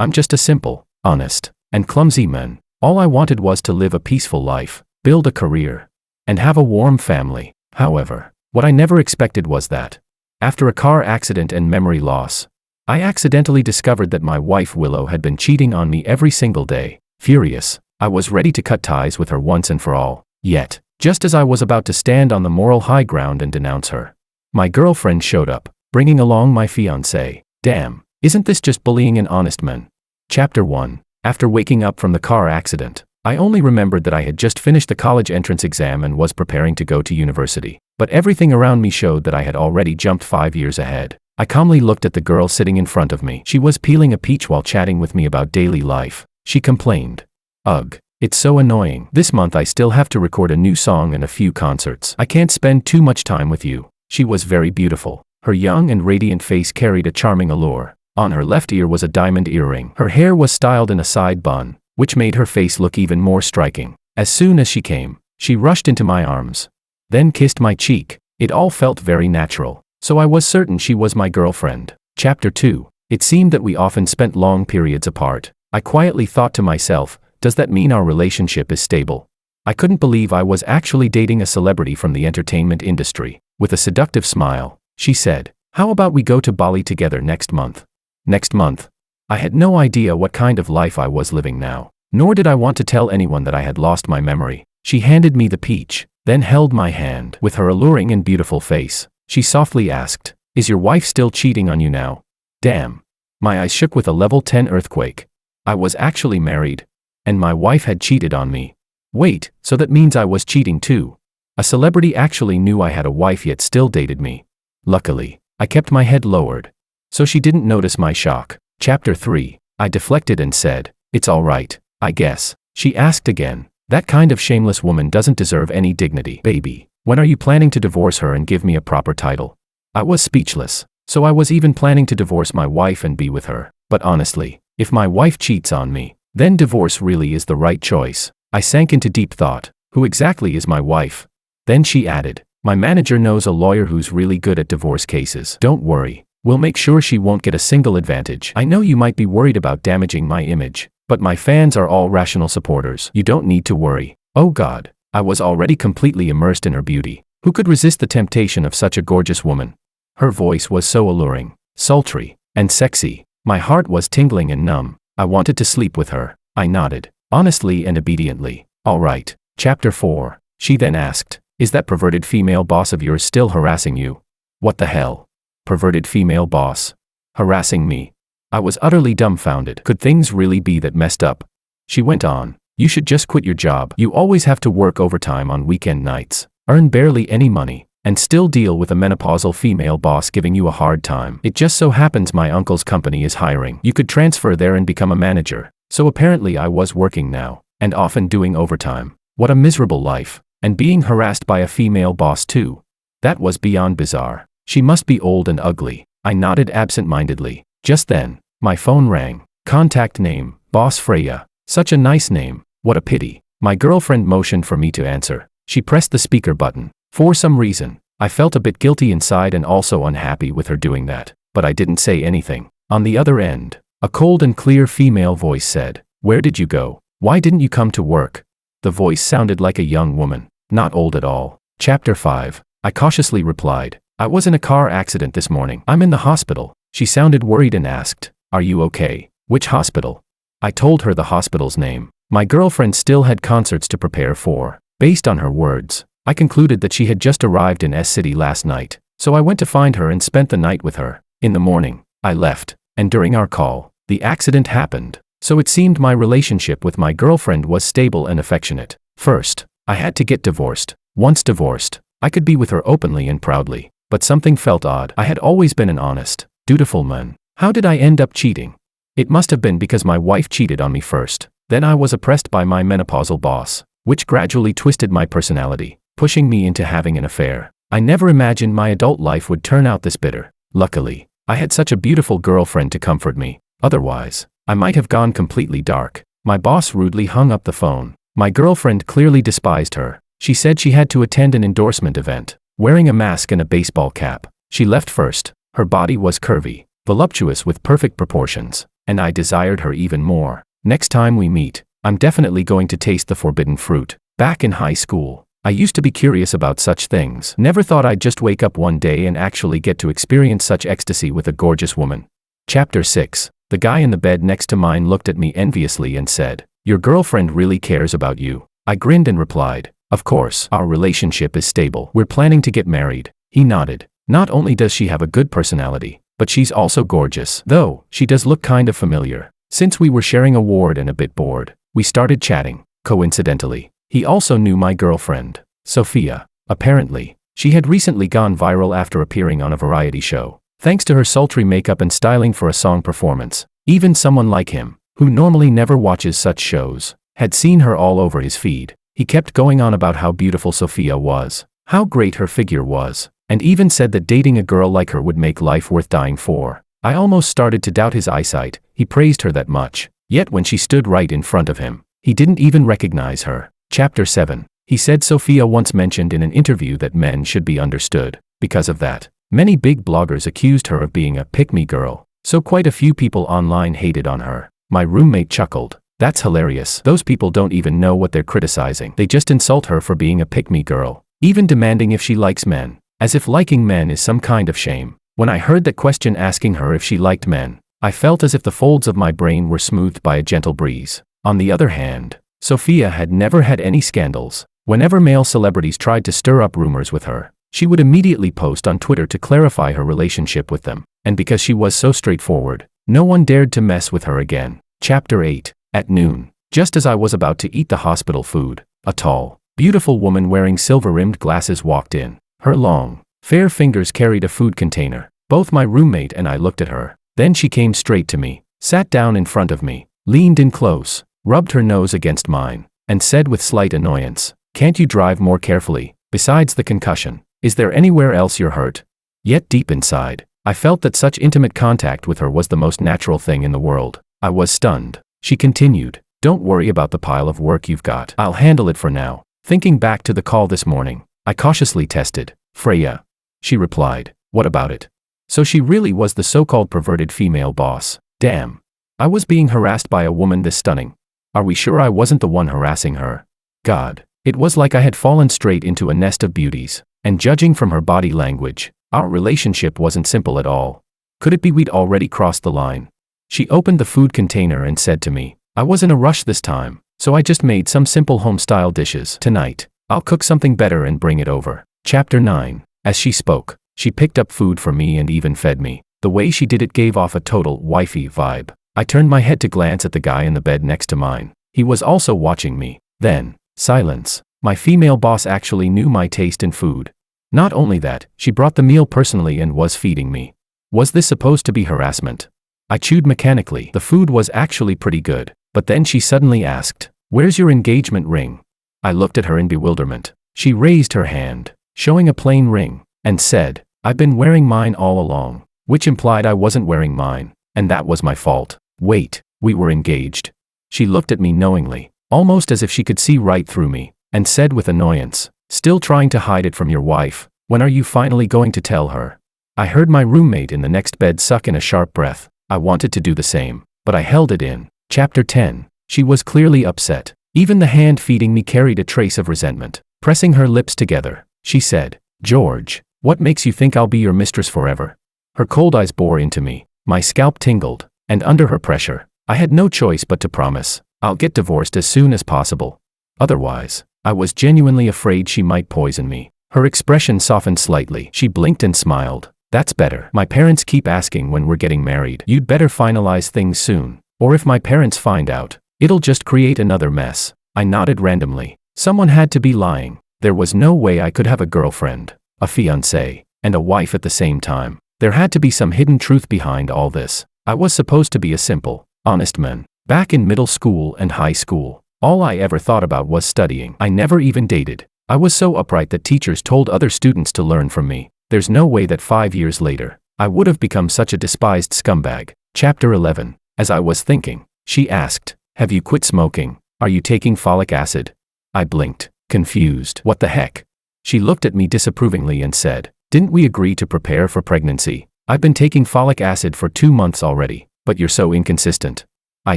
I'm just a simple, honest, and clumsy man. All I wanted was to live a peaceful life, build a career, and have a warm family. However, what I never expected was that, after a car accident and memory loss, I accidentally discovered that my wife Willow had been cheating on me every single day. Furious, I was ready to cut ties with her once and for all. Yet, just as I was about to stand on the moral high ground and denounce her, my girlfriend showed up, bringing along my fiancée. Damn, isn't this just bullying an honest man? Chapter 1. After waking up from the car accident, I only remembered that I had just finished the college entrance exam and was preparing to go to university. But everything around me showed that I had already jumped 5 years ahead. I calmly looked at the girl sitting in front of me. She was peeling a peach while chatting with me about daily life. She complained, "Ugh, it's so annoying. This month I still have to record a new song and a few concerts. I can't spend too much time with you." She was very beautiful. Her young and radiant face carried a charming allure. On her left ear was a diamond earring. Her hair was styled in a side bun, which made her face look even more striking. As soon as she came, she rushed into my arms, then kissed my cheek. It all felt very natural, so I was certain she was my girlfriend. Chapter 2. It seemed that we often spent long periods apart. I quietly thought to myself, does that mean our relationship is stable? I couldn't believe I was actually dating a celebrity from the entertainment industry. With a seductive smile, she said, "How about we go to Bali together next month?" Next month? I had no idea what kind of life I was living now, nor did I want to tell anyone that I had lost my memory. She handed me the peach, then held my hand. With her alluring and beautiful face, she softly asked, "Is your wife still cheating on you now?" Damn. My eyes shook with a level 10 earthquake. I was actually married, and my wife had cheated on me. Wait, so that means I was cheating too? A celebrity actually knew I had a wife yet still dated me. Luckily, I kept my head lowered, so she didn't notice my shock. Chapter 3. I deflected and said, "It's all right, I guess." She asked again, "That kind of shameless woman doesn't deserve any dignity." "Baby, when are you planning to divorce her and give me a proper title?" I was speechless. So I was even planning to divorce my wife and be with her. But honestly, if my wife cheats on me, then divorce really is the right choice. I sank into deep thought. Who exactly is my wife? Then she added, "My manager knows a lawyer who's really good at divorce cases. Don't worry, we'll make sure she won't get a single advantage. I know you might be worried about damaging my image, but my fans are all rational supporters. You don't need to worry." Oh God, I was already completely immersed in her beauty. Who could resist the temptation of such a gorgeous woman? Her voice was so alluring, sultry, and sexy. My heart was tingling and numb. I wanted to sleep with her. I nodded, honestly and obediently. "All right." Chapter 4. She then asked, "Is that perverted female boss of yours still harassing you?" What the hell? Perverted female boss? Harassing me? I was utterly dumbfounded. Could things really be that messed up? She went on, "You should just quit your job. You always have to work overtime on weekend nights, earn barely any money, and still deal with a menopausal female boss giving you a hard time. It just so happens my uncle's company is hiring. You could transfer there and become a manager." So apparently I was working now, and often doing overtime. What a miserable life. And being harassed by a female boss too. That was beyond bizarre. She must be old and ugly. I nodded absent-mindedly. Just then, my phone rang. Contact name, Boss Freya. Such a nice name. What a pity. My girlfriend motioned for me to answer. She pressed the speaker button. For some reason, I felt a bit guilty inside and also unhappy with her doing that, but I didn't say anything. On the other end, a cold and clear female voice said, "Where did you go? Why didn't you come to work?" The voice sounded like a young woman, not old at all. Chapter 5. I cautiously replied, "I was in a car accident this morning. I'm in the hospital." She sounded worried and asked, "Are you okay? Which hospital?" I told her the hospital's name. My girlfriend still had concerts to prepare for. Based on her words, I concluded that she had just arrived in S-City last night, so I went to find her and spent the night with her. In the morning, I left, and during our call, the accident happened. So it seemed my relationship with my girlfriend was stable and affectionate. First, I had to get divorced. Once divorced, I could be with her openly and proudly. But something felt odd. I had always been an honest, dutiful man. How did I end up cheating? It must have been because my wife cheated on me first. Then I was oppressed by my menopausal boss, which gradually twisted my personality, pushing me into having an affair. I never imagined my adult life would turn out this bitter. Luckily, I had such a beautiful girlfriend to comfort me. Otherwise, I might have gone completely dark. My boss rudely hung up the phone. My girlfriend clearly despised her. She said she had to attend an endorsement event, wearing a mask and a baseball cap. She left first. Her body was curvy, voluptuous with perfect proportions. and I desired her even more. Next time we meet, I'm definitely going to taste the forbidden fruit. Back in high school, I used to be curious about such things. Never thought I'd just wake up one day and actually get to experience such ecstasy with a gorgeous woman. Chapter 6. The guy in the bed next to mine looked at me enviously and said, "Your girlfriend really cares about you." I grinned and replied, "Of course, our relationship is stable. We're planning to get married." He nodded. "Not only does she have a good personality, but she's also gorgeous. Though, she does look kind of familiar." Since we were sharing a ward and a bit bored, we started chatting. Coincidentally, he also knew my girlfriend, Sophia. Apparently, she had recently gone viral after appearing on a variety show, thanks to her sultry makeup and styling for a song performance. Even someone like him, who normally never watches such shows, had seen her all over his feed. He kept going on about how beautiful Sophia was, how great her figure was, and even said that dating a girl like her would make life worth dying for. I almost started to doubt his eyesight. He praised her that much, yet when she stood right in front of him, he didn't even recognize her. Chapter 7. He said Sophia once mentioned in an interview that men should be understood. Because of that, many big bloggers accused her of being a pick-me girl, so quite a few people online hated on her. My roommate chuckled. "That's hilarious. Those people don't even know what they're criticizing. They just insult her for being a pick-me girl, even demanding if she likes men, as if liking men is some kind of shame." When I heard that question asking her if she liked men, I felt as if the folds of my brain were smoothed by a gentle breeze. On the other hand, Sophia had never had any scandals. Whenever male celebrities tried to stir up rumors with her, she would immediately post on Twitter to clarify her relationship with them. And because she was so straightforward, no one dared to mess with her again. Chapter 8. At noon, just as I was about to eat the hospital food, a tall, beautiful woman wearing silver-rimmed glasses walked in. Her long, fair fingers carried a food container. Both my roommate and I looked at her. Then she came straight to me, sat down in front of me, leaned in close, rubbed her nose against mine, and said with slight annoyance, "Can't you drive more carefully? Besides the concussion, is there anywhere else you're hurt?" Yet deep inside, I felt that such intimate contact with her was the most natural thing in the world. I was stunned. She continued, "Don't worry about the pile of work you've got. I'll handle it for now." Thinking back to the call this morning, I cautiously tested, "Freya." She replied, "What about it?" So she really was the so-called perverted female boss. Damn. I was being harassed by a woman this stunning. Are we sure I wasn't the one harassing her? God. It was like I had fallen straight into a nest of beauties, and judging from her body language, our relationship wasn't simple at all. Could it be we'd already crossed the line? She opened the food container and said to me, "I was in a rush this time, so I just made some simple home-style dishes. Tonight, I'll cook something better and bring it over." Chapter 9. As she spoke, she picked up food for me and even fed me. The way she did it gave off a total wifey vibe. I turned my head to glance at the guy in the bed next to mine. He was also watching me. Then, silence. My female boss actually knew my taste in food. Not only that, she brought the meal personally and was feeding me. Was this supposed to be harassment? I chewed mechanically. The food was actually pretty good. But then she suddenly asked, "Where's your engagement ring?" I looked at her in bewilderment. She raised her hand, showing a plain ring, and said, "I've been wearing mine all along," which implied I wasn't wearing mine, and that was my fault. Wait, we were engaged. She looked at me knowingly, almost as if she could see right through me, and said with annoyance, "Still trying to hide it from your wife? When are you finally going to tell her?" I heard my roommate in the next bed suck in a sharp breath. I wanted to do the same, but I held it in. Chapter 10. She was clearly upset. Even the hand feeding me carried a trace of resentment. Pressing her lips together, she said, "George, what makes you think I'll be your mistress forever?" Her cold eyes bore into me. My scalp tingled, and under her pressure, I had no choice but to promise, "I'll get divorced as soon as possible. Otherwise." I was genuinely afraid she might poison me. Her expression softened slightly. She blinked and smiled. "That's better. My parents keep asking when we're getting married. You'd better finalize things soon. Or if my parents find out, it'll just create another mess." I nodded randomly. Someone had to be lying. There was no way I could have a girlfriend, a fiancée, and a wife at the same time. There had to be some hidden truth behind all this. I was supposed to be a simple, honest man. Back in middle school and high school, all I ever thought about was studying. I never even dated. I was so upright that teachers told other students to learn from me. There's no way that 5 years later, I would have become such a despised scumbag. Chapter 11. As I was thinking, she asked, "Have you quit smoking? Are you taking folic acid?" I blinked, confused. What the heck? She looked at me disapprovingly and said, "Didn't we agree to prepare for pregnancy? I've been taking folic acid for 2 months already." But you're so inconsistent. I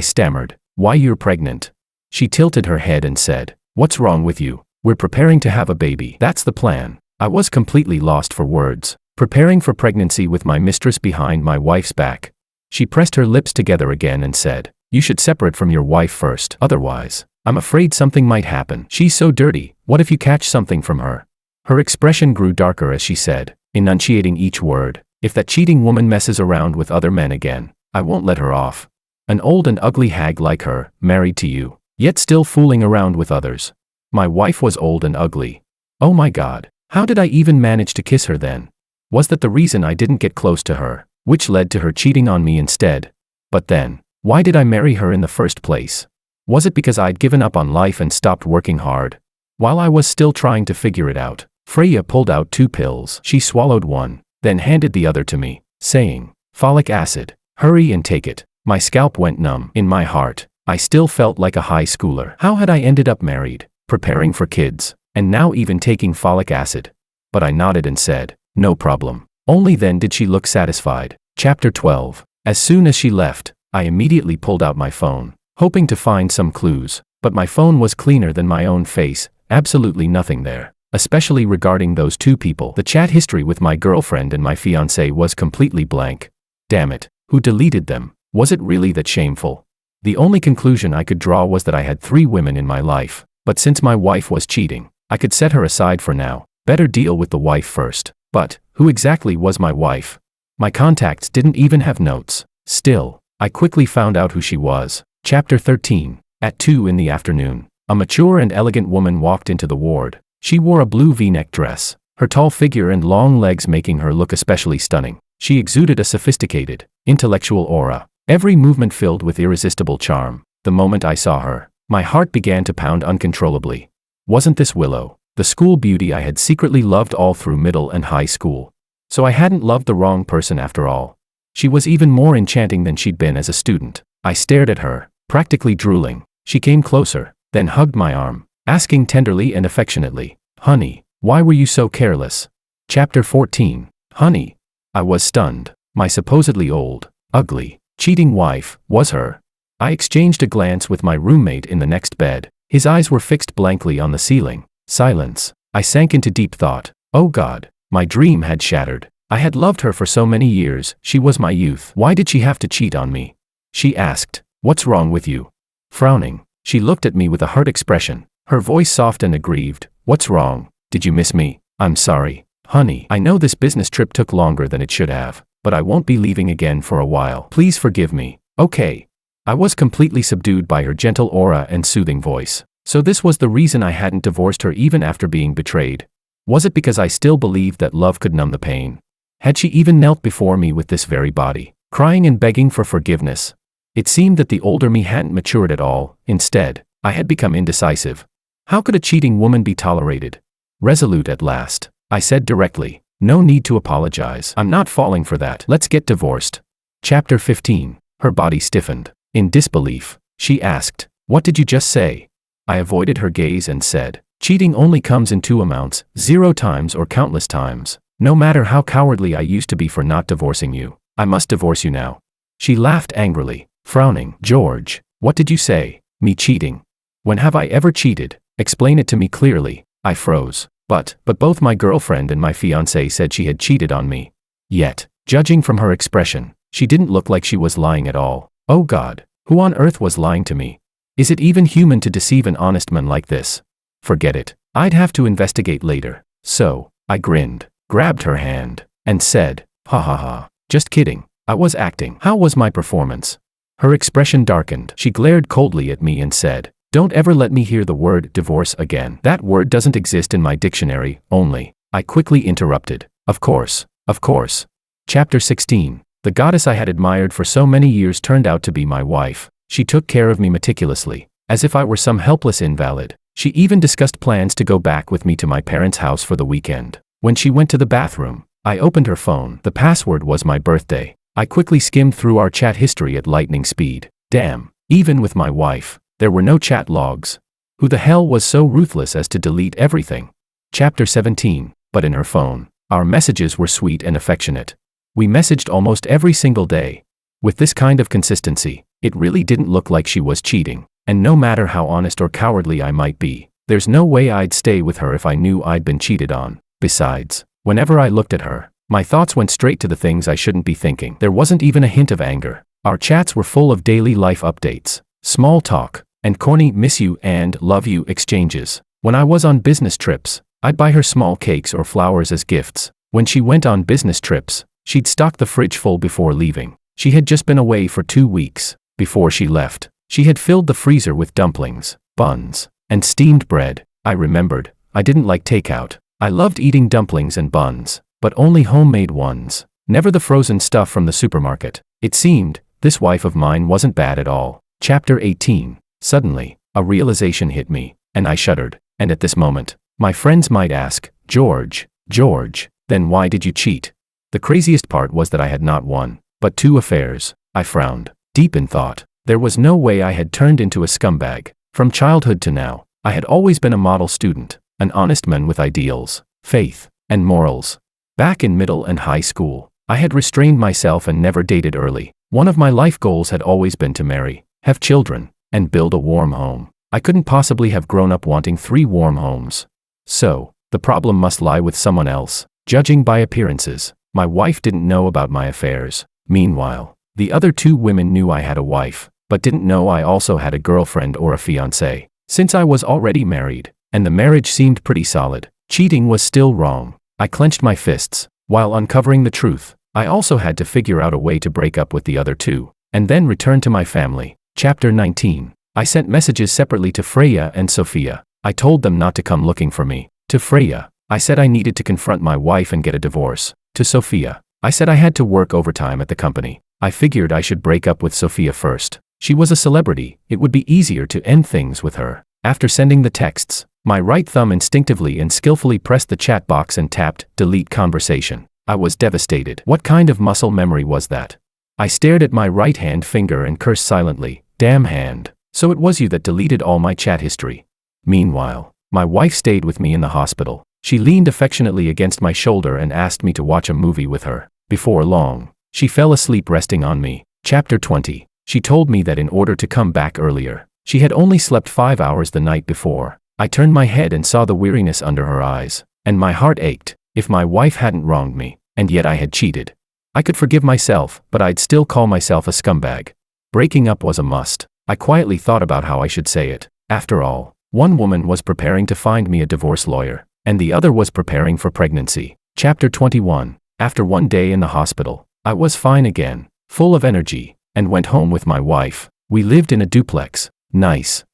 stammered. Why, you're pregnant? She tilted her head and said, what's wrong with you? We're preparing to have a baby. That's the plan. I was completely lost for words. Preparing for pregnancy with my mistress behind my wife's back. She pressed her lips together again and said, you should separate from your wife first. Otherwise, I'm afraid something might happen. She's so dirty. What if you catch something from her? Her expression grew darker as she said, enunciating each word, if that cheating woman messes around with other men again, I won't let her off. An old and ugly hag like her, married to you, yet still fooling around with others. My wife was old and ugly. Oh my God, how did I even manage to kiss her then? Was that the reason I didn't get close to her, which led to her cheating on me instead? But then, why did I marry her in the first place? Was it because I'd given up on life and stopped working hard? While I was still trying to figure it out, Freya pulled out 2 pills. She swallowed one, then handed the other to me, saying, folic acid, hurry and take it. My scalp went numb. In my heart, I still felt like a high schooler. How had I ended up married, preparing for kids, and now even taking folic acid? But I nodded and said, no problem. Only then did she look satisfied. Chapter 12. As soon as she left, I immediately pulled out my phone, hoping to find some clues, but my phone was cleaner than my own face, absolutely nothing there. Especially regarding those 2 people. The chat history with my girlfriend and my fiancé was completely blank. Damn it, who deleted them? Was it really that shameful? The only conclusion I could draw was that I had 3 women in my life, but since my wife was cheating, I could set her aside for now. Better deal with the wife first. But, who exactly was my wife? My contacts didn't even have notes. Still, I quickly found out who she was. Chapter 13. At 2 in the afternoon, a mature and elegant woman walked into the ward. She wore a blue V-neck dress, her tall figure and long legs making her look especially stunning. She exuded a sophisticated, intellectual aura, every movement filled with irresistible charm. The moment I saw her, my heart began to pound uncontrollably. Wasn't this Willow, the school beauty I had secretly loved all through middle and high school? So I hadn't loved the wrong person after all. She was even more enchanting than she'd been as a student. I stared at her, practically drooling. She came closer, then hugged my arm, asking tenderly and affectionately, honey, why were you so careless? Chapter 14. Honey. I was stunned. My supposedly old, ugly, cheating wife was her. I exchanged a glance with my roommate in the next bed. His eyes were fixed blankly on the ceiling. Silence. I sank into deep thought. Oh God, my dream had shattered. I had loved her for so many years. She was my youth. Why did she have to cheat on me? She asked, what's wrong with you? Frowning, she looked at me with a hurt expression, her voice soft and aggrieved. What's wrong? Did you miss me? I'm sorry, honey. I know this business trip took longer than it should have, but I won't be leaving again for a while. Please forgive me. Okay. I was completely subdued by her gentle aura and soothing voice. So this was the reason I hadn't divorced her even after being betrayed. Was it because I still believed that love could numb the pain? Had she even knelt before me with this very body, crying and begging for forgiveness? It seemed that the older me hadn't matured at all. Instead, I had become indecisive. How could a cheating woman be tolerated? Resolute at last, I said directly, no need to apologize. I'm not falling for that. Let's get divorced. Chapter 15. Her body stiffened. In disbelief, she asked, what did you just say? I avoided her gaze and said, cheating only comes in 2 amounts, 0 times or countless times. No matter how cowardly I used to be for not divorcing you, I must divorce you now. She laughed angrily, frowning. George, what did you say? Me cheating? When have I ever cheated? Explain it to me clearly. I froze. But both my girlfriend and my fiancé said she had cheated on me. Yet, judging from her expression, she didn't look like she was lying at all. Oh God, who on earth was lying to me? Is it even human to deceive an honest man like this? Forget it. I'd have to investigate later. So, I grinned, grabbed her hand, and said, ha ha ha, just kidding. I was acting. How was my performance? Her expression darkened. She glared coldly at me and said, don't ever let me hear the word divorce again. That word doesn't exist in my dictionary, only. I quickly interrupted. Of course, of course. Chapter 16. The goddess I had admired for so many years turned out to be my wife. She took care of me meticulously, as if I were some helpless invalid. She even discussed plans to go back with me to my parents' house for the weekend. When she went to the bathroom, I opened her phone. The password was my birthday. I quickly skimmed through our chat history at lightning speed. Damn, even with my wife, there were no chat logs. Who the hell was so ruthless as to delete everything? Chapter 17. But in her phone, our messages were sweet and affectionate. We messaged almost every single day. With this kind of consistency, it really didn't look like she was cheating. And no matter how honest or cowardly I might be, there's no way I'd stay with her if I knew I'd been cheated on. Besides, whenever I looked at her, my thoughts went straight to the things I shouldn't be thinking. There wasn't even a hint of anger. Our chats were full of daily life updates, small talk, and corny miss you and love you exchanges. When I was on business trips, I'd buy her small cakes or flowers as gifts. When she went on business trips, she'd stock the fridge full before leaving. She had just been away for 2 weeks. Before she left, she had filled the freezer with dumplings, buns, and steamed bread. I remembered, I didn't like takeout. I loved eating dumplings and buns, but only homemade ones, never the frozen stuff from the supermarket. It seemed, this wife of mine wasn't bad at all. Chapter 18. Suddenly, a realization hit me, and I shuddered. And at this moment, my friends might ask, George, then why did you cheat? The craziest part was that I had not one, but 2 affairs. I frowned, deep in thought. There was no way I had turned into a scumbag. From childhood to now, I had always been a model student, an honest man with ideals, faith, and morals. Back in middle and high school, I had restrained myself and never dated early. One of my life goals had always been to marry, have children, and build a warm home. I couldn't possibly have grown up wanting 3 warm homes. So, the problem must lie with someone else. Judging by appearances, my wife didn't know about my affairs. Meanwhile, the other 2 women knew I had a wife, but didn't know I also had a girlfriend or a fiancée. Since I was already married, and the marriage seemed pretty solid, cheating was still wrong. I clenched my fists. While uncovering the truth, I also had to figure out a way to break up with the other 2, and then return to my family. Chapter 19. I sent messages separately to Freya and Sophia. I told them not to come looking for me. To Freya, I said I needed to confront my wife and get a divorce. To Sophia, I said I had to work overtime at the company. I figured I should break up with Sophia first. She was a celebrity, it would be easier to end things with her. After sending the texts, my right thumb instinctively and skillfully pressed the chat box and tapped delete conversation. I was devastated. What kind of muscle memory was that? I stared at my right hand finger and cursed silently. Damn hand. So it was you that deleted all my chat history. Meanwhile, my wife stayed with me in the hospital. She leaned affectionately against my shoulder and asked me to watch a movie with her. Before long, she fell asleep resting on me. Chapter 20. She told me that in order to come back earlier, she had only slept 5 hours the night before. I turned my head and saw the weariness under her eyes, and my heart ached. If my wife hadn't wronged me, and yet I had cheated, I could forgive myself, but I'd still call myself a scumbag. Breaking up was a must. I quietly thought about how I should say it. After all, one woman was preparing to find me a divorce lawyer, and the other was preparing for pregnancy. Chapter 21. After one day in the hospital, I was fine again, full of energy, and went home with my wife. We lived in a duplex. Nice.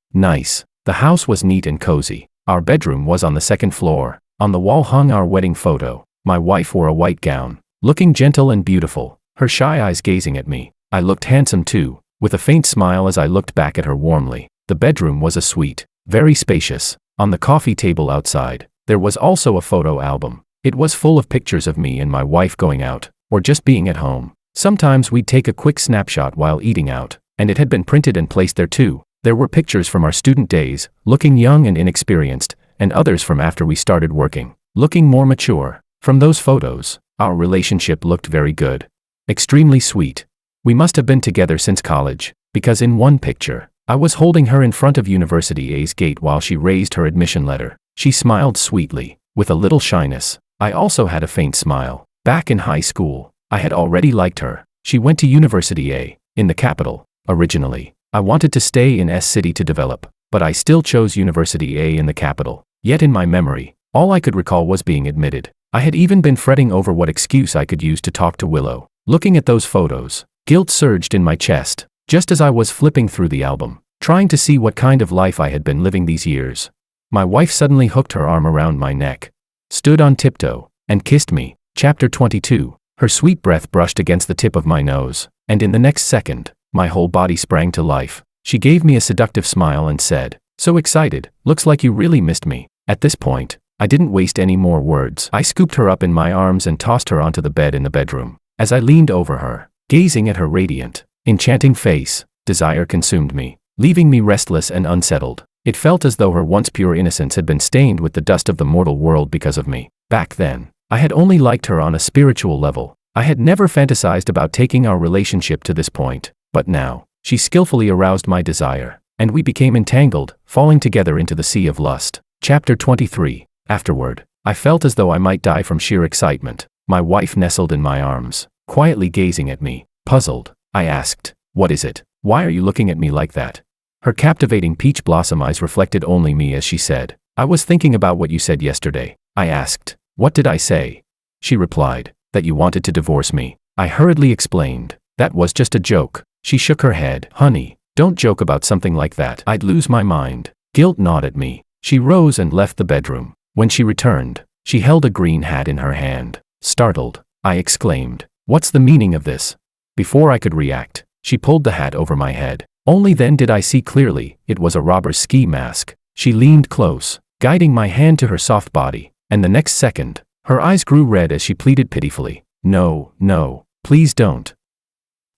The house was neat and cozy. Our bedroom was on the 2nd floor. On the wall hung our wedding photo. My wife wore a white gown, looking gentle and beautiful, her shy eyes gazing at me. I looked handsome too, with a faint smile as I looked back at her warmly. The bedroom was a suite, very spacious. On the coffee table outside, there was also a photo album. It was full of pictures of me and my wife going out, or just being at home. Sometimes we'd take a quick snapshot while eating out, and it had been printed and placed there too. There were pictures from our student days, looking young and inexperienced, and others from after we started working, looking more mature. From those photos, our relationship looked very good. Extremely sweet. We must have been together since college, because in one picture, I was holding her in front of University A's gate while she raised her admission letter. She smiled sweetly, with a little shyness. I also had a faint smile. Back in high school, I had already liked her. She went to University A, in the capital. Originally, I wanted to stay in S City to develop, but I still chose University A in the capital. Yet in my memory, all I could recall was being admitted. I had even been fretting over what excuse I could use to talk to Willow. Looking at those photos, guilt surged in my chest, just as I was flipping through the album, trying to see what kind of life I had been living these years. My wife suddenly hooked her arm around my neck, stood on tiptoe, and kissed me. Chapter 22. Her sweet breath brushed against the tip of my nose, and in the next second, my whole body sprang to life. She gave me a seductive smile and said, "So excited, looks like you really missed me." At this point, I didn't waste any more words. I scooped her up in my arms and tossed her onto the bed in the bedroom. As I leaned over her, gazing at her radiant, enchanting face, desire consumed me, leaving me restless and unsettled. It felt as though her once pure innocence had been stained with the dust of the mortal world because of me. Back then, I had only liked her on a spiritual level, I had never fantasized about taking our relationship to this point, but now, she skillfully aroused my desire, and we became entangled, falling together into the sea of lust. Chapter 23. Afterward, I felt as though I might die from sheer excitement. My wife nestled in my arms, quietly gazing at me. Puzzled, I asked, "What is it? Why are you looking at me like that?" Her captivating peach blossom eyes reflected only me as she said, "I was thinking about what you said yesterday." I asked, "What did I say?" She replied, "That you wanted to divorce me." I hurriedly explained, "That was just a joke." She shook her head. "Honey, don't joke about something like that. I'd lose my mind." Guilt gnawed at me. She rose and left the bedroom. When she returned, she held a green hat in her hand. Startled, I exclaimed, "What's the meaning of this?" Before I could react, she pulled the hat over my head. Only then did I see clearly, it was a robber's ski mask. She leaned close, guiding my hand to her soft body, and the next second, her eyes grew red as she pleaded pitifully, "No, no, please don't.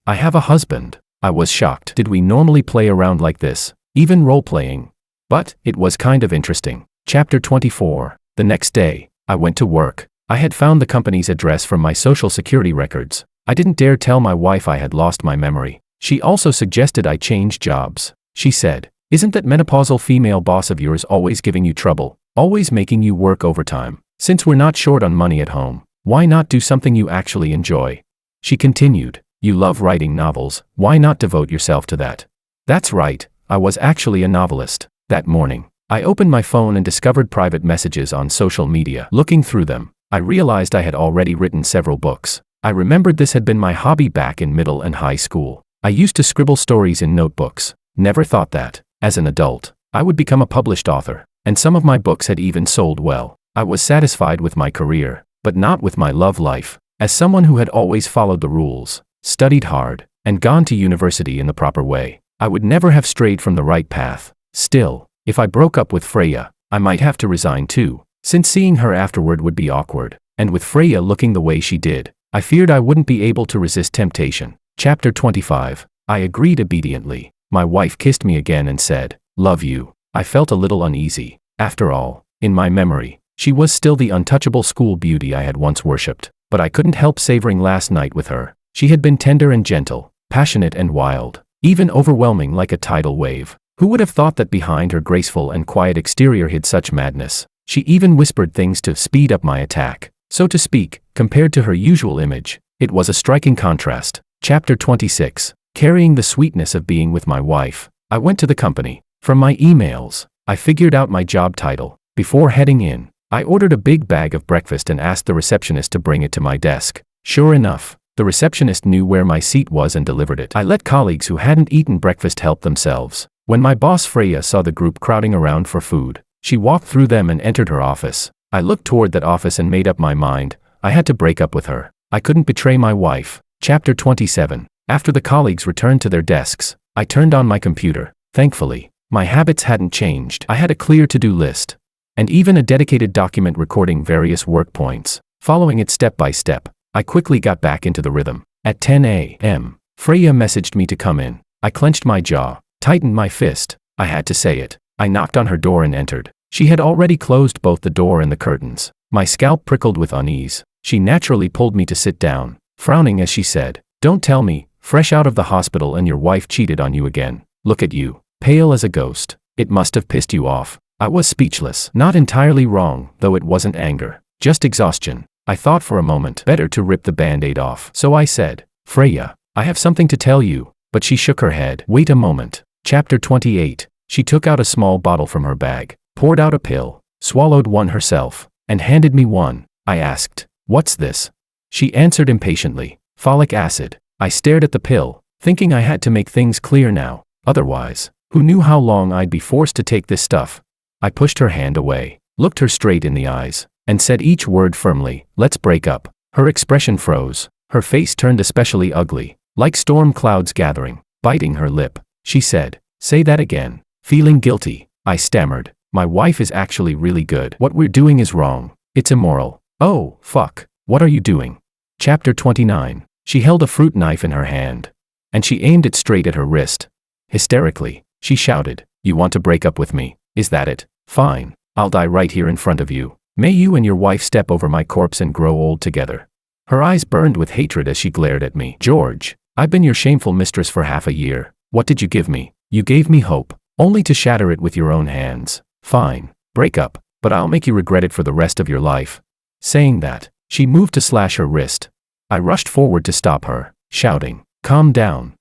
I have a husband." I was shocked. Did we normally play around like this, even role-playing? But it was kind of interesting. Chapter 24. The next day, I went to work. I had found the company's address from my social security records. I didn't dare tell my wife I had lost my memory. She also suggested I change jobs. She said, "Isn't that menopausal female boss of yours always giving you trouble, always making you work overtime? Since we're not short on money at home, why not do something you actually enjoy?" She continued, "You love writing novels, why not devote yourself to that?" That's right, I was actually a novelist. That morning, I opened my phone and discovered private messages on social media. Looking through them, I realized I had already written several books. I remembered this had been my hobby back in middle and high school. I used to scribble stories in notebooks. Never thought that, as an adult, I would become a published author, and some of my books had even sold well. I was satisfied with my career, but not with my love life. As someone who had always followed the rules, studied hard, and gone to university in the proper way, I would never have strayed from the right path. Still, if I broke up with Freya, I might have to resign too, since seeing her afterward would be awkward, and with Freya looking the way she did, I feared I wouldn't be able to resist temptation. Chapter 25. I agreed obediently. My wife kissed me again and said, "Love you." I felt a little uneasy. After all, in my memory, she was still the untouchable school beauty I had once worshipped, but I couldn't help savoring last night with her. She had been tender and gentle, passionate and wild, even overwhelming like a tidal wave. Who would have thought that behind her graceful and quiet exterior hid such madness? She even whispered things to speed up my attack, so to speak, compared to her usual image. It was a striking contrast. Chapter 26. Carrying the sweetness of being with my wife, I went to the company. From my emails, I figured out my job title. Before heading in, I ordered a big bag of breakfast and asked the receptionist to bring it to my desk. Sure enough, the receptionist knew where my seat was and delivered it. I let colleagues who hadn't eaten breakfast help themselves. When my boss Freya saw the group crowding around for food, she walked through them and entered her office. I looked toward that office and made up my mind. I had to break up with her. I couldn't betray my wife. Chapter 27. After the colleagues returned to their desks, I turned on my computer. Thankfully, my habits hadn't changed. I had a clear to-do list, and even a dedicated document recording various work points. Following it step by step, I quickly got back into the rhythm. At 10 a.m., Freya messaged me to come in. I clenched my jaw, tightened my fist. I had to say it. I knocked on her door and entered. She had already closed both the door and the curtains. My scalp prickled with unease. She naturally pulled me to sit down, frowning as she said, "Don't tell me, fresh out of the hospital and your wife cheated on you again. Look at you, pale as a ghost. It must have pissed you off." I was speechless. Not entirely wrong, though it wasn't anger, just exhaustion. I thought for a moment, better to rip the band-aid off. So I said, "Freya, I have something to tell you," but she shook her head. Wait a moment. Chapter 28. She took out a small bottle from her bag, poured out a pill, swallowed one herself, and handed me one. I asked, "What's this?" She answered impatiently, "Folic acid." I stared at the pill, thinking I had to make things clear now. Otherwise, who knew how long I'd be forced to take this stuff? I pushed her hand away, looked her straight in the eyes, and said each word firmly, "Let's break up." Her expression froze. Her face turned especially ugly, like storm clouds gathering. Biting her lip, she said, "Say that again." Feeling guilty, I stammered, "My wife is actually really good. What we're doing is wrong. It's immoral." "Oh, fuck. What are you doing?" Chapter 29. She held a fruit knife in her hand, and she aimed it straight at her wrist. Hysterically, she shouted, "You want to break up with me, is that it? Fine. I'll die right here in front of you. May you and your wife step over my corpse and grow old together." Her eyes burned with hatred as she glared at me. George, I've been your shameful mistress for half a year. What did you give me? You gave me hope, only to shatter it with your own hands. Fine, break up, but I'll make you regret it for the rest of your life. Saying that, she moved to slash her wrist. I rushed forward to stop her, shouting, calm down,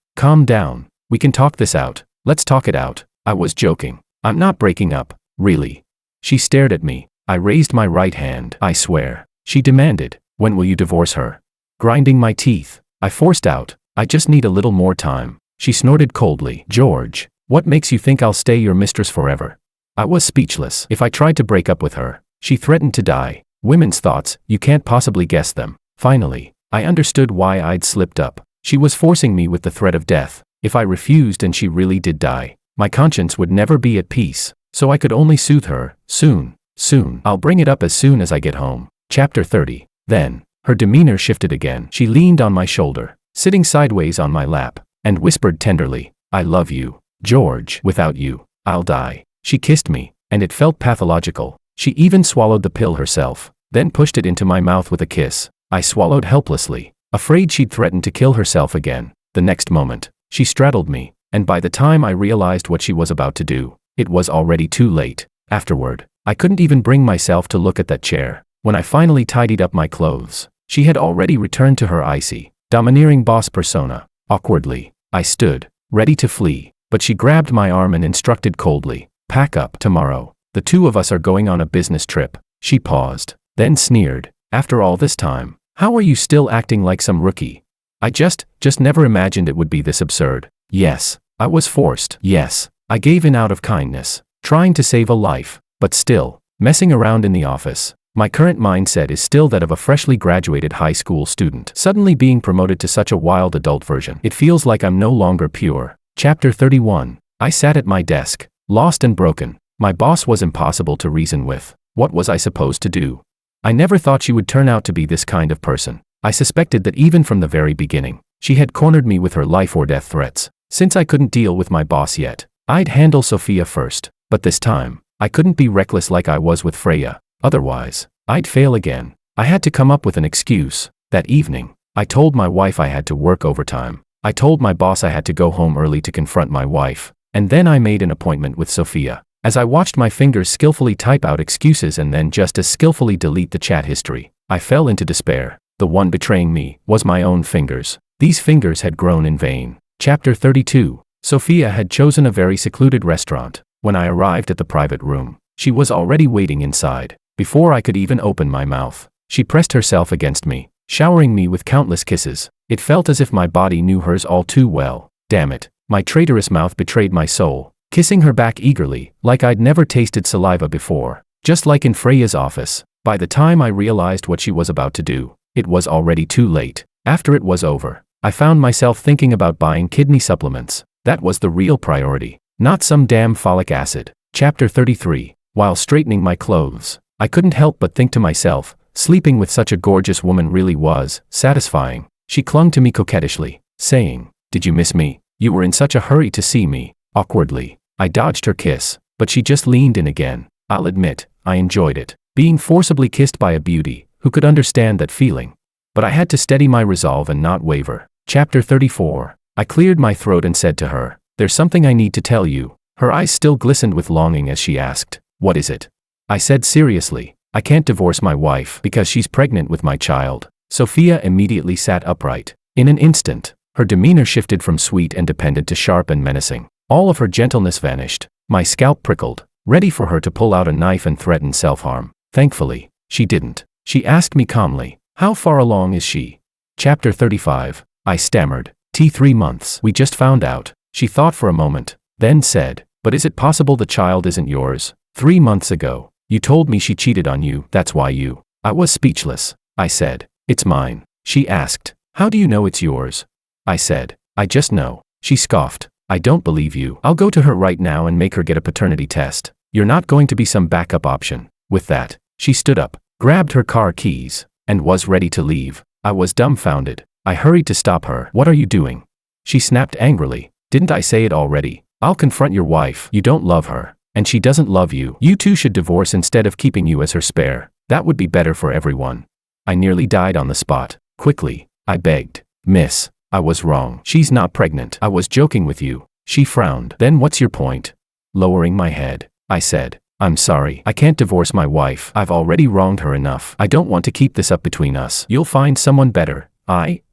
we can talk this out, let's talk it out. I was joking. I'm not breaking up, really. She stared at me. I raised my right hand. I swear. She demanded, when will you divorce her? Grinding my teeth, I forced out, I just need a little more time. She snorted coldly. George, what makes you think I'll stay your mistress forever? I was speechless. If I tried to break up with her, she threatened to die. Women's thoughts, you can't possibly guess them. Finally, I understood why I'd slipped up. She was forcing me with the threat of death. If I refused and she really did die, my conscience would never be at peace, so I could only soothe her. Soon. I'll bring it up as soon as I get home. Chapter 30. Then, her demeanor shifted again. She leaned on my shoulder, sitting sideways on my lap, and whispered tenderly, I love you, George. Without you, I'll die. She kissed me, and it felt pathological. She even swallowed the pill herself, then pushed it into my mouth with a kiss. I swallowed helplessly, afraid she'd threaten to kill herself again. The next moment, she straddled me, and by the time I realized what she was about to do, it was already too late. Afterward, I couldn't even bring myself to look at that chair. When I finally tidied up my clothes, she had already returned to her icy, domineering boss persona. Awkwardly, I stood, ready to flee, but she grabbed my arm and instructed coldly, pack up. Tomorrow, the two of us are going on a business trip. She paused, then sneered, after all this time, how are you still acting like some rookie? I just never imagined it would be this absurd. Yes, I was forced. Yes, I gave in out of kindness, trying to save a life, but still, messing around in the office. My current mindset is still that of a freshly graduated high school student. Suddenly being promoted to such a wild adult version. It feels like I'm no longer pure. Chapter 31. I sat at my desk, lost and broken. My boss was impossible to reason with. What was I supposed to do? I never thought she would turn out to be this kind of person. I suspected that even from the very beginning, she had cornered me with her life or death threats. Since I couldn't deal with my boss yet, I'd handle Sophia first. But this time, I couldn't be reckless like I was with Freya. Otherwise, I'd fail again. I had to come up with an excuse. That evening, I told my wife I had to work overtime. I told my boss I had to go home early to confront my wife. And then I made an appointment with Sophia. As I watched my fingers skillfully type out excuses and then just as skillfully delete the chat history, I fell into despair. The one betraying me was my own fingers. These fingers had grown in vain. Chapter 32. Sophia had chosen a very secluded restaurant. When I arrived at the private room, she was already waiting inside. Before I could even open my mouth, she pressed herself against me, showering me with countless kisses. It felt as if my body knew hers all too well. Damn it, my traitorous mouth betrayed my soul, kissing her back eagerly, like I'd never tasted saliva before. Just like in Freya's office, by the time I realized what she was about to do, it was already too late. After it was over, I found myself thinking about buying kidney supplements. That was the real priority, not some damn folic acid. Chapter 33. While straightening my clothes, I couldn't help but think to myself, sleeping with such a gorgeous woman really was satisfying. She clung to me coquettishly, saying, did you miss me? You were in such a hurry to see me. Awkwardly, I dodged her kiss, but she just leaned in again. I'll admit, I enjoyed it, being forcibly kissed by a beauty who could understand that feeling. But I had to steady my resolve and not waver. Chapter 34. I cleared my throat and said to her, there's something I need to tell you. Her eyes still glistened with longing as she asked, what is it? I said seriously, I can't divorce my wife because she's pregnant with my child. Sophia immediately sat upright. In an instant, her demeanor shifted from sweet and dependent to sharp and menacing. All of her gentleness vanished. My scalp prickled, ready for her to pull out a knife and threaten self-harm. Thankfully, she didn't. She asked me calmly, how far along is she? Chapter 35. I stammered, 3 months. We just found out. She thought for a moment, then said, but is it possible the child isn't yours? 3 months ago, you told me she cheated on you, that's why you. I was speechless. I said, it's mine. She asked, how do you know it's yours? I said, I just know. She scoffed, I don't believe you. I'll go to her right now and make her get a paternity test. You're not going to be some backup option. With that, she stood up, grabbed her car keys, and was ready to leave. I was dumbfounded. I hurried to stop her. What are you doing? She snapped angrily. Didn't I say it already? I'll confront your wife. You don't love her, and she doesn't love you. You two should divorce instead of keeping you as her spare. That would be better for everyone. I nearly died on the spot. Quickly, I begged. Miss, I was wrong. She's not pregnant. I was joking with you. She frowned. Then what's your point? Lowering my head, I said, I'm sorry. I can't divorce my wife. I've already wronged her enough. I don't want to keep this up between us. You'll find someone better.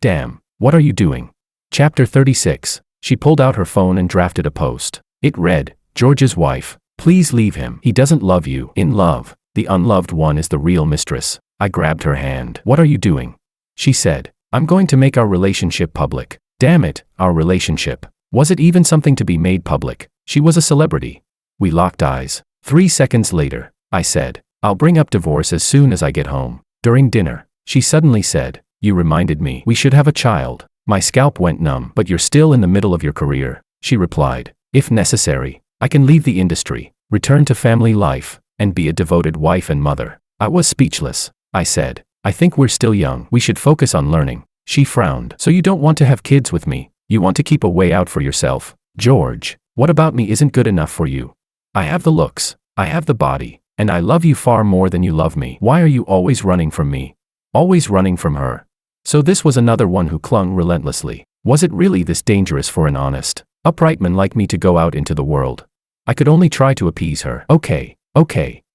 Damn. What are you doing? Chapter 36. She pulled out her phone and drafted a post. It read, George's wife. Please leave him. He doesn't love you. In love, the unloved one is the real mistress. I grabbed her hand. What are you doing? She said, I'm going to make our relationship public. Damn it, our relationship. Was it even something to be made public? She was a celebrity. We locked eyes. 3 seconds later, I said, I'll bring up divorce as soon as I get home. During dinner, she suddenly said, you reminded me. We should have a child. My scalp went numb. But you're still in the middle of your career, she replied. If necessary, I can leave the industry, return to family life, and be a devoted wife and mother. I was speechless. I said, I think we're still young. We should focus on learning. She frowned. So you don't want to have kids with me? You want to keep a way out for yourself? George, what about me isn't good enough for you? I have the looks, I have the body, and I love you far more than you love me. Why are you always running from me? Always running from her. So this was another one who clung relentlessly. Was it really this dangerous for an honest, upright man like me to go out into the world? I could only try to appease her. Okay,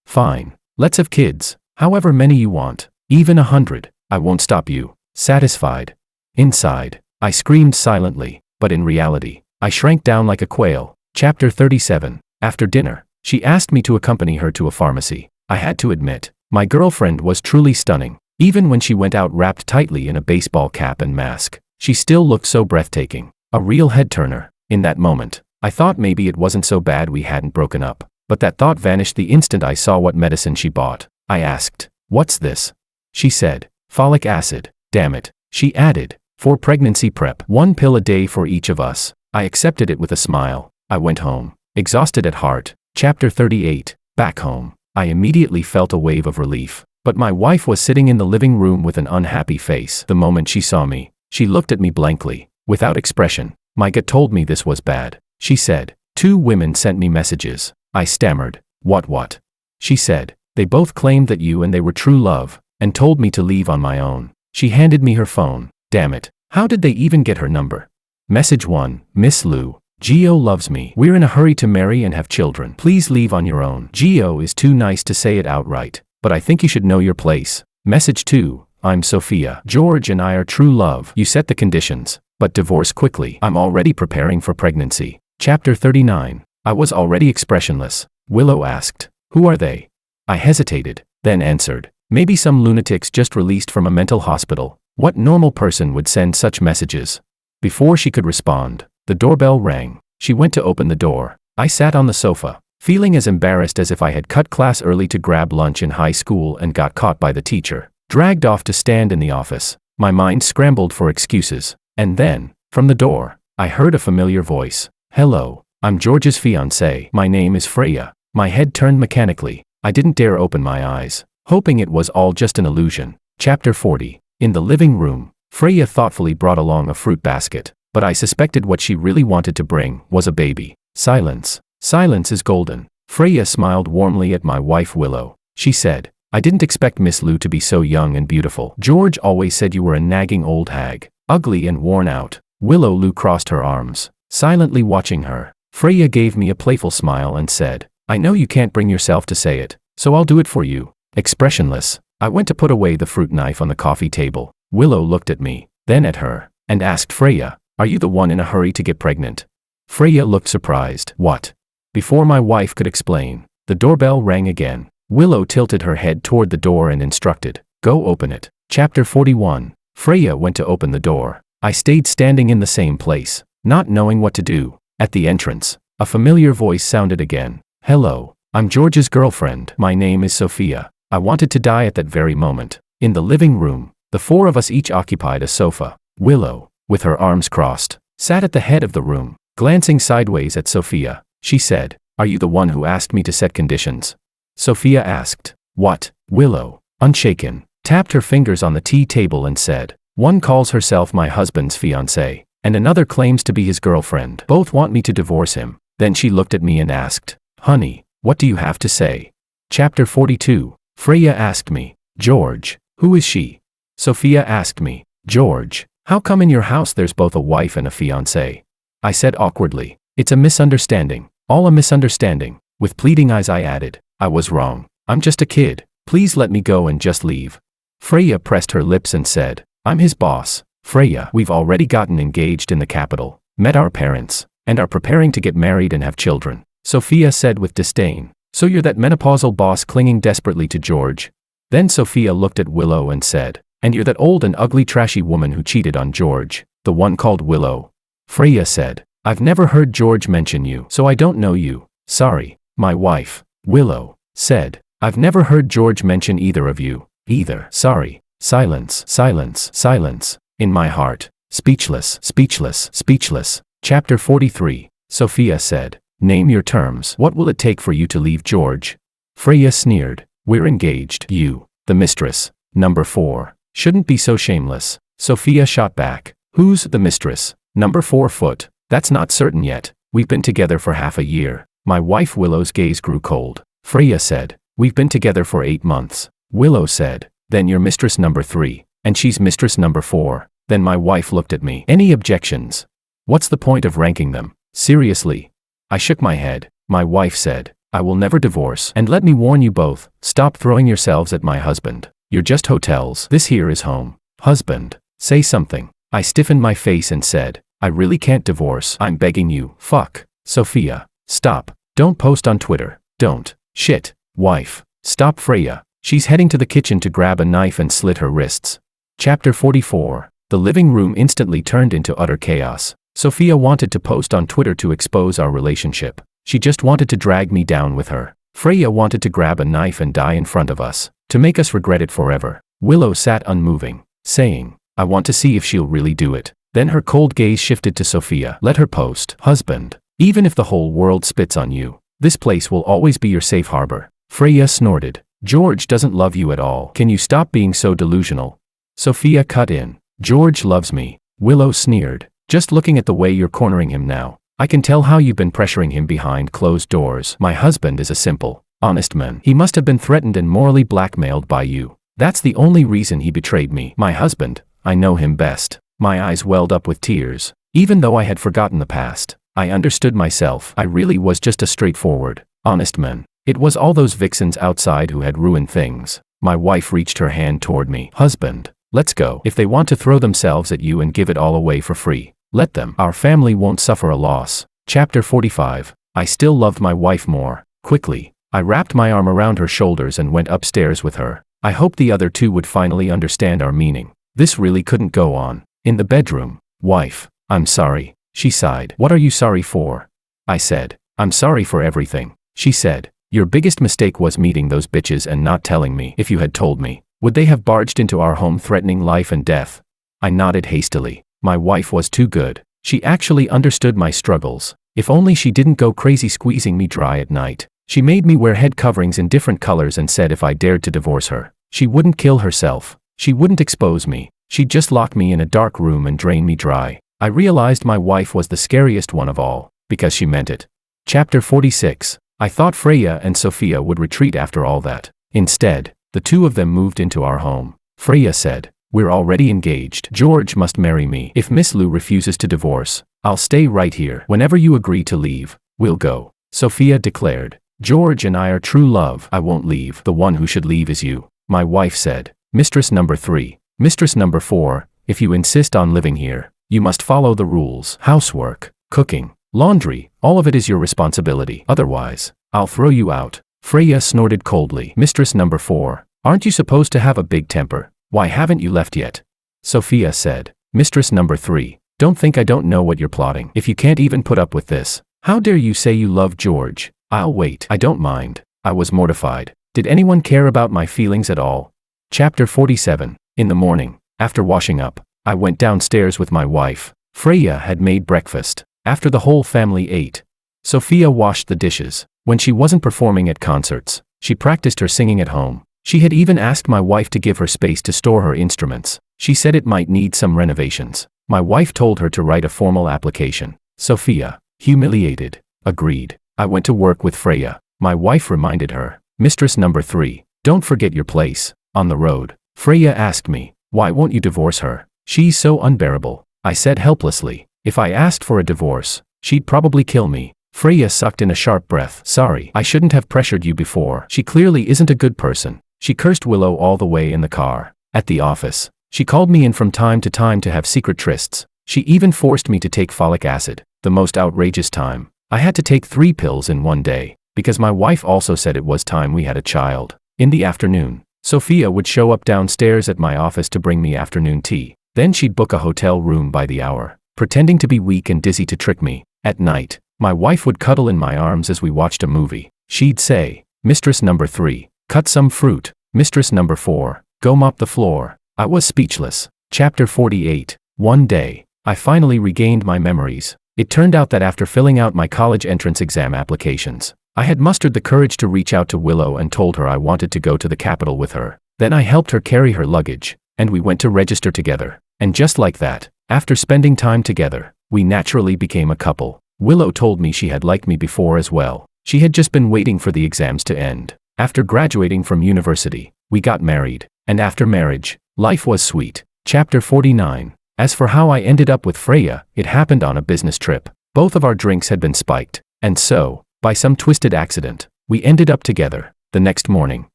fine. Let's have kids, however many you want, even 100. I won't stop you. Satisfied. Inside, I screamed silently, but in reality, I shrank down like a quail. Chapter 37. After dinner, she asked me to accompany her to a pharmacy. I had to admit, my girlfriend was truly stunning. Even when she went out wrapped tightly in a baseball cap and mask, she still looked so breathtaking. A real head-turner. In that moment, I thought maybe it wasn't so bad we hadn't broken up. But that thought vanished the instant I saw what medicine she bought. I asked, what's this? She said, folic acid. Damn it, she added, for pregnancy prep. 1 pill a day for each of us. I accepted it with a smile. I went home, exhausted at heart. Chapter 38. Back home, I immediately felt a wave of relief. But my wife was sitting in the living room with an unhappy face. The moment she saw me, she looked at me blankly, without expression. My gut told me this was bad. She said, 2 women sent me messages. I stammered. What? She said, they both claimed that you and they were true love, and told me to leave on my own. She handed me her phone. Damn it. How did they even get her number? Message 1, Miss Lou. Gio loves me. We're in a hurry to marry and have children. Please leave on your own. Gio is too nice to say it outright, but I think you should know your place. Message 2, I'm Sophia. George and I are true love. You set the conditions, but divorce quickly. I'm already preparing for pregnancy. Chapter 39. I was already expressionless. Willow asked, who are they? I hesitated, then answered, maybe some lunatics just released from a mental hospital. What normal person would send such messages? Before she could respond, the doorbell rang. She went to open the door. I sat on the sofa, feeling as embarrassed as if I had cut class early to grab lunch in high school and got caught by the teacher, dragged off to stand in the office. My mind scrambled for excuses. And then, from the door, I heard a familiar voice. Hello, I'm George's fiancée. My name is Freya. My head turned mechanically. I didn't dare open my eyes, hoping it was all just an illusion. Chapter 40. In the living room, Freya thoughtfully brought along a fruit basket, but I suspected what she really wanted to bring was a baby. Silence. Silence is golden. Freya smiled warmly at my wife Willow. She said, I didn't expect Miss Lou to be so young and beautiful. George always said you were a nagging old hag, ugly and worn out. Willow Lou crossed her arms, silently watching her. Freya gave me a playful smile and said, I know you can't bring yourself to say it, so I'll do it for you. Expressionless, I went to put away the fruit knife on the coffee table. Willow looked at me, then at her, and asked Freya, are you the one in a hurry to get pregnant? Freya looked surprised. What? Before my wife could explain, the doorbell rang again. Willow tilted her head toward the door and instructed, go open it. Chapter 41. Freya went to open the door. I stayed standing in the same place, not knowing what to do. At the entrance, a familiar voice sounded again. Hello, I'm George's girlfriend. My name is Sophia. I wanted to die at that very moment. In the living room, the 4 of us each occupied a sofa. Willow, with her arms crossed, sat at the head of the room. Glancing sideways at Sophia, she said, are you the one who asked me to set conditions? Sophia asked. What? Willow, unshaken, tapped her fingers on the tea table and said, one calls herself my husband's fiancée, and another claims to be his girlfriend. Both want me to divorce him. Then she looked at me and asked, honey, what do you have to say? Chapter 42. Freya asked me, George, who is she? Sophia asked me, George, how come in your house there's both a wife and a fiancée? I said awkwardly. It's a misunderstanding. All a misunderstanding. With pleading eyes I added, I was wrong. I'm just a kid. Please let me go and just leave. Freya pressed her lips and said, I'm his boss. Freya, we've already gotten engaged in the capital, met our parents, and are preparing to get married and have children. Sophia said with disdain. So you're that menopausal boss clinging desperately to George? Then Sophia looked at Willow and said, and you're that old and ugly trashy woman who cheated on George, the one called Willow. Freya said, I've never heard George mention you, so I don't know you. Sorry, my wife. Willow said, I've never heard George mention either of you, either. Sorry. Silence, silence, silence. In my heart. Speechless, speechless, speechless. Chapter 43. Sophia said, name your terms. What will it take for you to leave George? Freya sneered. We're engaged. You, the mistress. Number 4. Shouldn't be so shameless. Sophia shot back. Who's the mistress? Number 4 foot. That's not certain yet. We've been together for half a year. My wife Willow's gaze grew cold. Freya said, we've been together for 8 months. Willow said, then you're mistress number 3, and she's mistress number 4. Then my wife looked at me. Any objections? What's the point of ranking them? Seriously? I shook my head. My wife said, I will never divorce. And let me warn you both, stop throwing yourselves at my husband. You're just hotels. This here is home. Husband, say something. I stiffened my face and said, I really can't divorce. I'm begging you. Fuck. Sophia, stop. Don't post on Twitter. Don't. Shit. Wife. Stop Freya. She's heading to the kitchen to grab a knife and slit her wrists. Chapter 44. The living room instantly turned into utter chaos. Sophia wanted to post on Twitter to expose our relationship. She just wanted to drag me down with her. Freya wanted to grab a knife and die in front of us, to make us regret it forever. Willow sat unmoving, saying, I want to see if she'll really do it. Then her cold gaze shifted to Sophia. Let her post. Husband, even if the whole world spits on you, this place will always be your safe harbor. Freya snorted. George doesn't love you at all. Can you stop being so delusional? Sophia cut in. George loves me. Willow sneered. Just looking at the way you're cornering him now, I can tell how you've been pressuring him behind closed doors. My husband is a simple, honest man. He must have been threatened and morally blackmailed by you. That's the only reason he betrayed me. My husband, I know him best. My eyes welled up with tears. Even though I had forgotten the past, I understood myself. I really was just a straightforward, honest man. It was all those vixens outside who had ruined things. My wife reached her hand toward me. Husband, let's go. If they want to throw themselves at you and give it all away for free, let them. Our family won't suffer a loss. Chapter 45. I still loved my wife more. Quickly, I wrapped my arm around her shoulders and went upstairs with her. I hoped the other two would finally understand our meaning. This really couldn't go on. In the bedroom. Wife, I'm sorry. She sighed. What are you sorry for? I said, I'm sorry for everything. She said, your biggest mistake was meeting those bitches and not telling me. If you had told me, would they have barged into our home threatening life and death? I nodded hastily. My wife was too good. She actually understood my struggles. If only she didn't go crazy squeezing me dry at night. She made me wear head coverings in different colors and said if I dared to divorce her, she wouldn't kill herself. She wouldn't expose me. She'd just lock me in a dark room and drain me dry. I realized my wife was the scariest one of all, because she meant it. Chapter 46. I thought Freya and Sophia would retreat after all that. Instead, the two of them moved into our home. Freya said, we're already engaged. George must marry me. If Miss Lou refuses to divorce, I'll stay right here. Whenever you agree to leave, we'll go. Sophia declared, George and I are true love. I won't leave. The one who should leave is you. My wife said, Mistress number 3. Mistress number 4, if you insist on living here, you must follow the rules. Housework, cooking, laundry, all of it is your responsibility. Otherwise, I'll throw you out. Freya snorted coldly. Mistress number 4, aren't you supposed to have a big temper? Why haven't you left yet? Sophia said, Mistress number 3, don't think I don't know what you're plotting. If you can't even put up with this, how dare you say you love George? I'll wait. I don't mind. I was mortified. Did anyone care about my feelings at all? Chapter 47. In the morning, after washing up, I went downstairs with my wife. Freya had made breakfast. After the whole family ate, Sophia washed the dishes. When she wasn't performing at concerts, she practiced her singing at home. She had even asked my wife to give her space to store her instruments. She said it might need some renovations. My wife told her to write a formal application. Sophia, humiliated, agreed. I went to work with Freya. My wife reminded her, Mistress number 3, don't forget your place. On the road, Freya asked me, why won't you divorce her? She's so unbearable, I said helplessly. If I asked for a divorce, she'd probably kill me. Freya sucked in a sharp breath. Sorry, I shouldn't have pressured you before. She clearly isn't a good person. She cursed Willow all the way in the car. At the office, she called me in from time to have secret trysts. She even forced me to take folic acid. The most outrageous time. I had to take 3 pills in one day, because my wife also said it was time we had a child. In the afternoon, Sophia would show up downstairs at my office to bring me afternoon tea. Then she'd book a hotel room by the hour, pretending to be weak and dizzy to trick me. At night, my wife would cuddle in my arms as we watched a movie. She'd say, "Mistress number 3, cut some fruit. Mistress number 4, go mop the floor." I was speechless. Chapter 48. One day, I finally regained my memories. It turned out that after filling out my college entrance exam applications, I had mustered the courage to reach out to Willow and told her I wanted to go to the capital with her. Then I helped her carry her luggage, and we went to register together. And just like that, after spending time together, we naturally became a couple. Willow told me she had liked me before as well. She had just been waiting for the exams to end. After graduating from university, we got married. And after marriage, life was sweet. Chapter 49. As for how I ended up with Freya, it happened on a business trip. Both of our drinks had been spiked, and so, by some twisted accident, we ended up together. The next morning,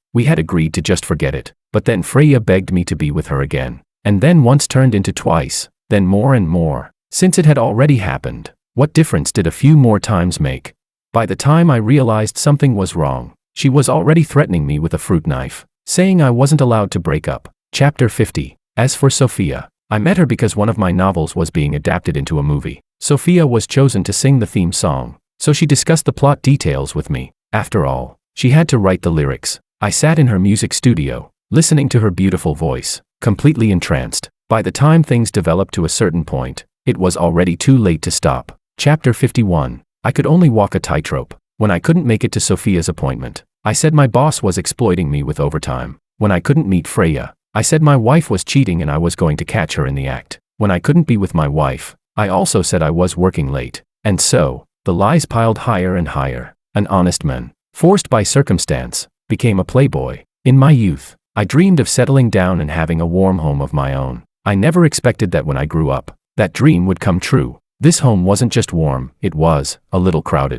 we had agreed to just forget it, but then Freya begged me to be with her again. And then once turned into twice, then more and more. Since it had already happened, what difference did a few more times make? By the time I realized something was wrong, she was already threatening me with a fruit knife, saying I wasn't allowed to break up. Chapter 50. As for Sophia, I met her because one of my novels was being adapted into a movie. Sophia was chosen to sing the theme song, so she discussed the plot details with me. After all, she had to write the lyrics. I sat in her music studio, listening to her beautiful voice, completely entranced. By the time things developed to a certain point, it was already too late to stop. Chapter 51. I could only walk a tightrope. When I couldn't make it to Sophia's appointment, I said my boss was exploiting me with overtime. When I couldn't meet Freya, I said my wife was cheating and I was going to catch her in the act. When I couldn't be with my wife, I also said I was working late. And so, the lies piled higher and higher. An honest man, forced by circumstance, became a playboy. In my youth, I dreamed of settling down and having a warm home of my own. I never expected that when I grew up, that dream would come true. This home wasn't just warm, it was a little crowded.